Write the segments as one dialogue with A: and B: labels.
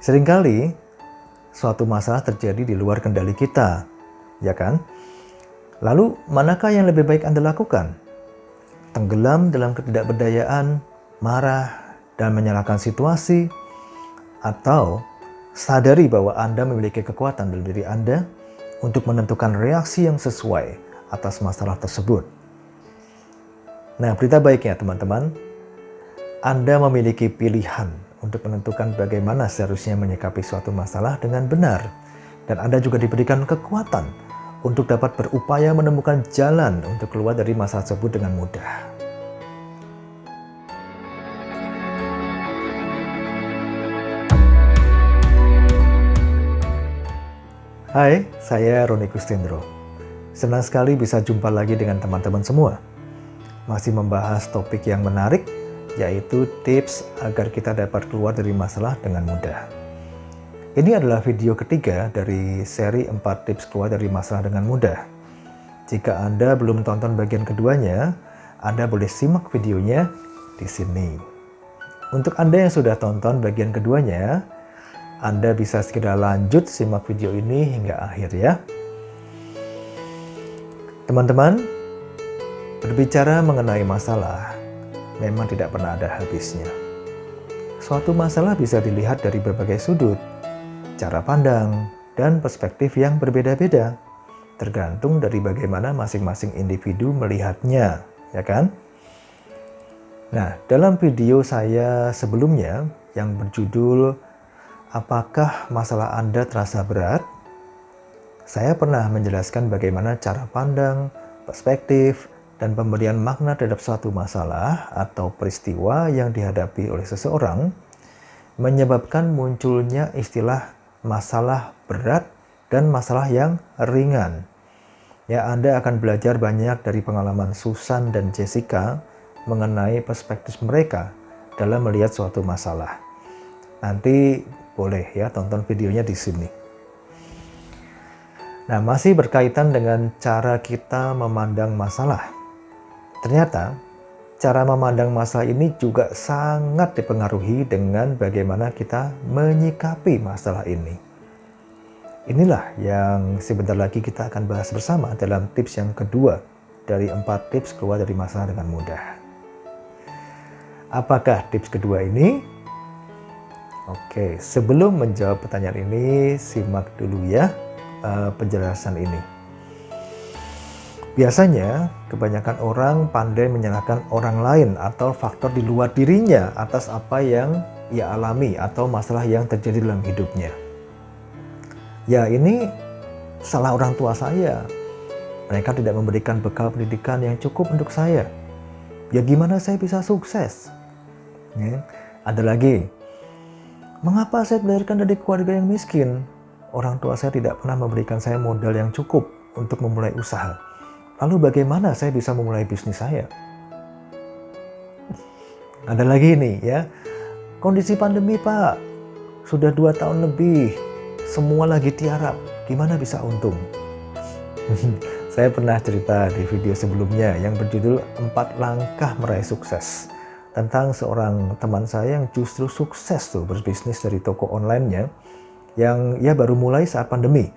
A: Seringkali suatu masalah terjadi di luar kendali kita, ya kan? Lalu manakah yang lebih baik Anda lakukan? Tenggelam dalam ketidakberdayaan, marah, dan menyalahkan situasi, atau sadari bahwa Anda memiliki kekuatan dalam diri Anda untuk menentukan reaksi yang sesuai atas masalah tersebut. Nah, berita baiknya teman-teman, Anda memiliki pilihan untuk menentukan bagaimana seharusnya menyikapi suatu masalah dengan benar. Dan Anda juga diberikan kekuatan untuk dapat berupaya menemukan jalan untuk keluar dari masalah tersebut dengan mudah. Hai, saya Roni Kustendro. Senang sekali bisa jumpa lagi dengan teman-teman semua. Masih membahas topik yang menarik, yaitu tips agar kita dapat keluar dari masalah dengan mudah. Ini adalah video ketiga dari seri 4 tips keluar dari masalah dengan mudah. Jika Anda belum tonton bagian keduanya, Anda boleh simak videonya di sini. Untuk Anda yang sudah tonton bagian keduanya, Anda bisa segera lanjut simak video ini hingga akhir ya. Teman-teman, berbicara mengenai masalah memang tidak pernah ada habisnya. Suatu masalah bisa dilihat dari berbagai sudut, cara pandang, dan perspektif yang berbeda-beda, tergantung dari bagaimana masing-masing individu melihatnya, ya kan? Nah, dalam video saya sebelumnya yang berjudul "Apakah masalah Anda terasa berat?", saya pernah menjelaskan bagaimana cara pandang, perspektif, dan pemberian makna terhadap suatu masalah atau peristiwa yang dihadapi oleh seseorang menyebabkan munculnya istilah masalah berat dan masalah yang ringan. Ya, Anda akan belajar banyak dari pengalaman Susan dan Jessica mengenai perspektif mereka dalam melihat suatu masalah. Nanti boleh ya tonton videonya di sini. Nah, masih berkaitan dengan cara kita memandang masalah. Ternyata cara memandang masalah ini juga sangat dipengaruhi dengan bagaimana kita menyikapi masalah ini. Inilah yang sebentar lagi kita akan bahas bersama dalam tips yang kedua dari 4 tips keluar dari masalah dengan mudah. Apakah tips kedua ini? Oke, sebelum menjawab pertanyaan ini, simak dulu ya penjelasan ini. Biasanya, kebanyakan orang pandai menyalahkan orang lain atau faktor di luar dirinya atas apa yang ia alami atau masalah yang terjadi dalam hidupnya. Ya, ini salah orang tua saya. Mereka tidak memberikan bekal pendidikan yang cukup untuk saya. Ya, gimana saya bisa sukses? Ya, ada lagi. Mengapa saya dilahirkan dari keluarga yang miskin? Orang tua saya tidak pernah memberikan saya modal yang cukup untuk memulai usaha. Lalu bagaimana saya bisa memulai bisnis saya? Ada lagi nih ya, kondisi pandemi Pak, sudah 2 tahun lebih, semua lagi tiarap, gimana bisa untung? Saya pernah cerita di video sebelumnya yang berjudul 4 langkah meraih sukses, tentang seorang teman saya yang justru sukses tuh berbisnis dari toko online-nya, yang ya baru mulai saat pandemi.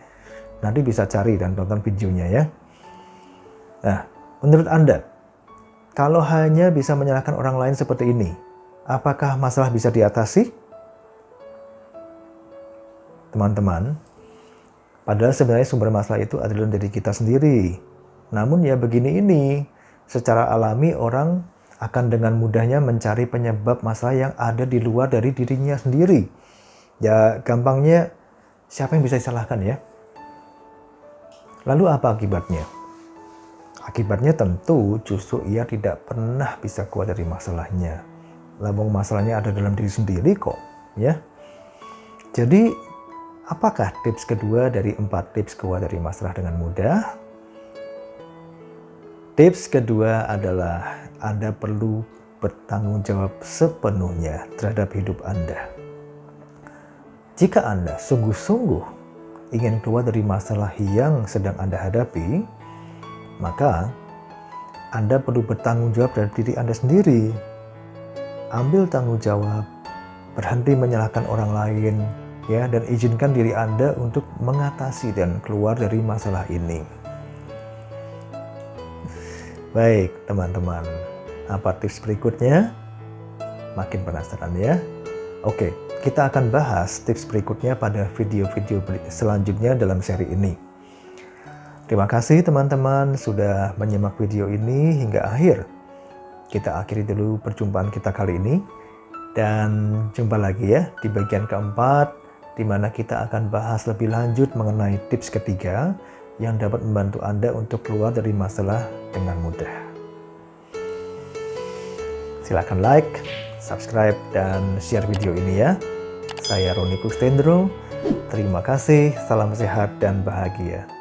A: Nanti bisa cari dan tonton videonya ya. Nah, menurut Anda, kalau hanya bisa menyalahkan orang lain seperti ini, apakah masalah bisa diatasi? Teman-teman, padahal sebenarnya sumber masalah itu adalah dari kita sendiri. Namun ya begini ini, secara alami orang akan dengan mudahnya mencari penyebab masalah yang ada di luar dari dirinya sendiri. Ya, gampangnya siapa yang bisa disalahkan ya? Lalu apa akibatnya? Akibatnya tentu justru ia tidak pernah bisa keluar dari masalahnya. Lambung masalahnya ada dalam diri sendiri kok, ya. Jadi, apakah tips kedua dari 4 tips keluar dari masalah dengan mudah? Tips kedua adalah Anda perlu bertanggung jawab sepenuhnya terhadap hidup Anda. Jika Anda sungguh-sungguh ingin keluar dari masalah yang sedang Anda hadapi, maka Anda perlu bertanggung jawab dari diri Anda sendiri. Ambil tanggung jawab, berhenti menyalahkan orang lain, ya, dan izinkan diri Anda untuk mengatasi dan keluar dari masalah ini. Baik, teman-teman. Apa tips berikutnya? Makin penasaran ya? Oke, kita akan bahas tips berikutnya pada video-video selanjutnya dalam seri ini. Terima kasih teman-teman sudah menyimak video ini hingga akhir. Kita akhiri dulu perjumpaan kita kali ini. Dan jumpa lagi ya di bagian keempat, di mana kita akan bahas lebih lanjut mengenai tips ketiga yang dapat membantu Anda untuk keluar dari masalah dengan mudah. Silakan like, subscribe, dan share video ini ya. Saya Roni Kustendro. Terima kasih, salam sehat dan bahagia.